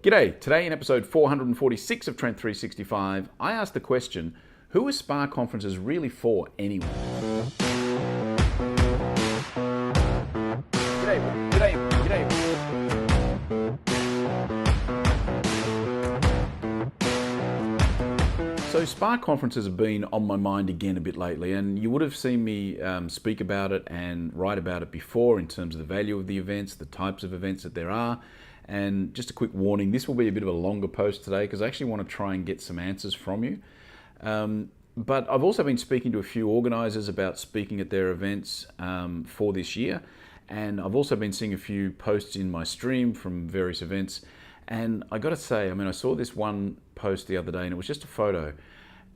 G'day, today in episode 446 of Trent365, I asked the question, who are SPA conferences really for anyway? G'day. So SPA conferences have been on my mind again a bit lately, and you would have seen me speak about it and write about it before in terms of the value of the events, the types of events that there are. And just a quick warning, this will be a bit of a longer post today because I actually want to try and get some answers from you. But I've also been speaking to a few organisers about speaking at their events for this year. And I've also been seeing a few posts in my stream from various events. And I got to say, I saw this one post the other day and it was just a photo.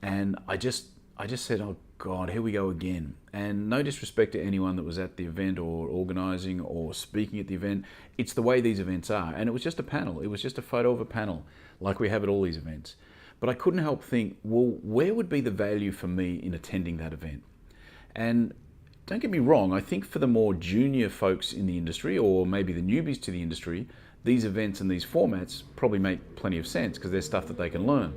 And I just said, oh God, here we go again. And no disrespect to anyone that was at the event or organising or speaking at the event. It's the way these events are. And it was just a panel. It was just a photo of a panel like we have at all these events. But I couldn't help think, well, where would be the value for me in attending that event? And don't get me wrong, I think for the more junior folks in the industry or maybe the newbies to the industry, these events and these formats probably make plenty of sense because there's stuff that they can learn.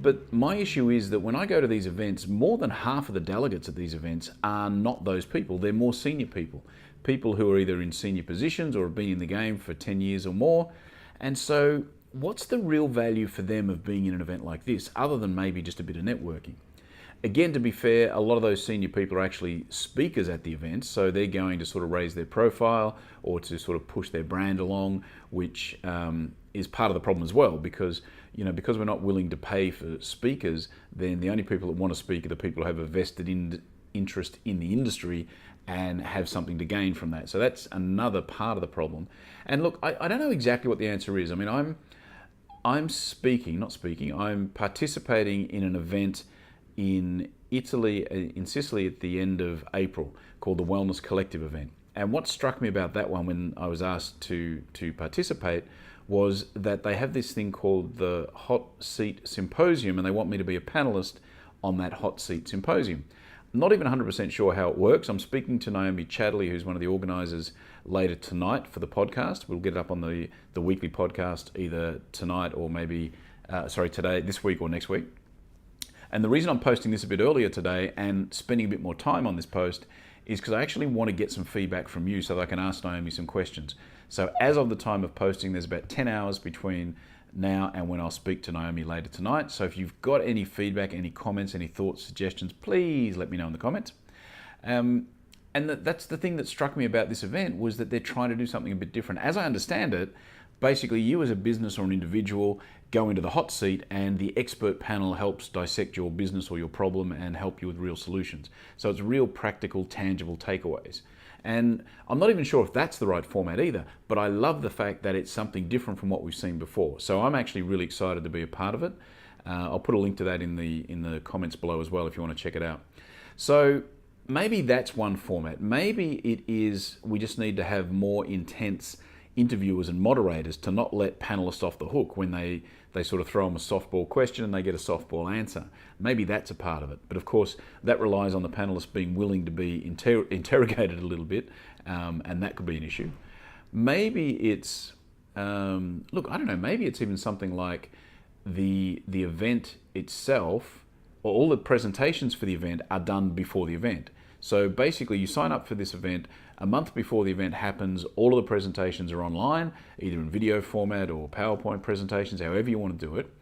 But my issue is that when I go to these events, more than half of the delegates at these events are not those people. They're more senior people. People who are either in senior positions or have been in the game for 10 years or more. And so what's the real value for them of being in an event like this, other than maybe just a bit of networking? Again, to be fair, a lot of those senior people are actually speakers at the event, so they're going to sort of raise their profile or to sort of push their brand along, which is part of the problem as well, because we're not willing to pay for speakers, then the only people that want to speak are the people who have a vested interest in the industry and have something to gain from that. So that's another part of the problem. And look, I don't know exactly what the answer is. I'm participating in an event in Italy, in Sicily at the end of April called the Wellness Collective event. And what struck me about that one when I was asked to participate was that they have this thing called the Hot Seat Symposium, and they want me to be a panelist on that Hot Seat Symposium. I'm not even 100% sure how it works. I'm speaking to Naomi Chadley, who's one of the organisers, later tonight for the podcast. We'll get it up on the weekly podcast either tonight or maybe, today, this week or next week. And the reason I'm posting this a bit earlier today and spending a bit more time on this post is because I actually want to get some feedback from you so that I can ask Naomi some questions. So as of the time of posting, there's about 10 hours between now and when I'll speak to Naomi later tonight. So if you've got any feedback, any comments, any thoughts, suggestions, please let me know in the comments. And that's the thing that struck me about this event, was that they're trying to do something a bit different. As I understand it, basically you as a business or an individual go into the hot seat and the expert panel helps dissect your business or your problem and help you with real solutions. So it's real practical, tangible takeaways. And I'm not even sure if that's the right format either, but I love the fact that it's something different from what we've seen before. So I'm actually really excited to be a part of it. I'll put a link to that in the comments below as well if you want to check it out. So maybe that's one format. Maybe it is we just need to have more intense interviewers and moderators to not let panelists off the hook when they sort of throw them a softball question and they get a softball answer. Maybe that's a part of it. But of course, that relies on the panelists being willing to be interrogated a little bit, and that could be an issue. Maybe it's, maybe it's even something like the event itself, or all the presentations for the event are done before the event. So basically you sign up for this event a month before the event happens. All of the presentations are online, either in video format or PowerPoint presentations, however you want to do it.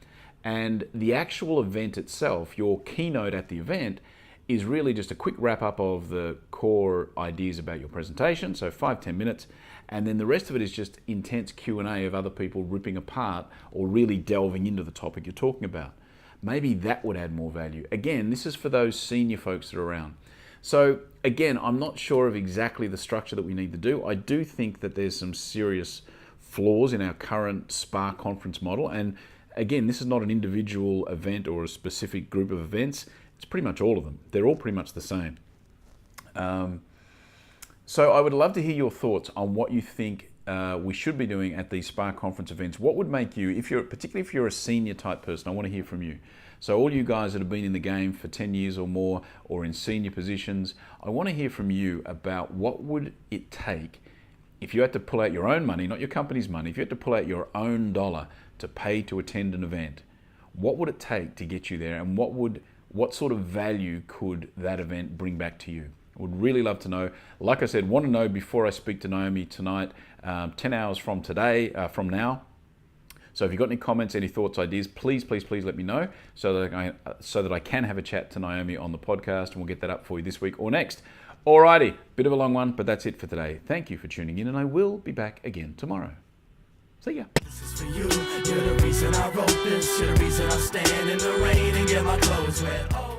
And the actual event itself, your keynote at the event, is really just a quick wrap up of the core ideas about your presentation, so 5-10 minutes, and then the rest of it is just intense Q&A of other people ripping apart or really delving into the topic you're talking about. Maybe that would add more value. Again, this is for those senior folks that are around. So again, I'm not sure of exactly the structure that we need to do. I do think that there's some serious flaws in our current SPA conference model. And again, this is not an individual event or a specific group of events. It's pretty much all of them. They're all pretty much the same. So I would love to hear your thoughts on what you think we should be doing at these SPA conference events. What would make you, particularly if you're a senior type person, I want to hear from you. So all you guys that have been in the game for 10 years or more or in senior positions, I want to hear from you about what would it take if you had to pull out your own money, not your company's money, if you had to pull out your own dollar to pay to attend an event, what would it take to get you there, and what sort of value could that event bring back to you? I would really love to know. Like I said, want to know before I speak to Naomi tonight, 10 hours from today, from now. So if you've got any comments, any thoughts, ideas, please let me know so that I can have a chat to Naomi on the podcast, and we'll get that up for you this week or next. Alrighty, bit of a long one, but that's it for today. Thank you for tuning in, and I will be back again tomorrow. See ya. This is for you. You're the reason I wrote this. You're the reason I stand in the rain and get my clothes wet.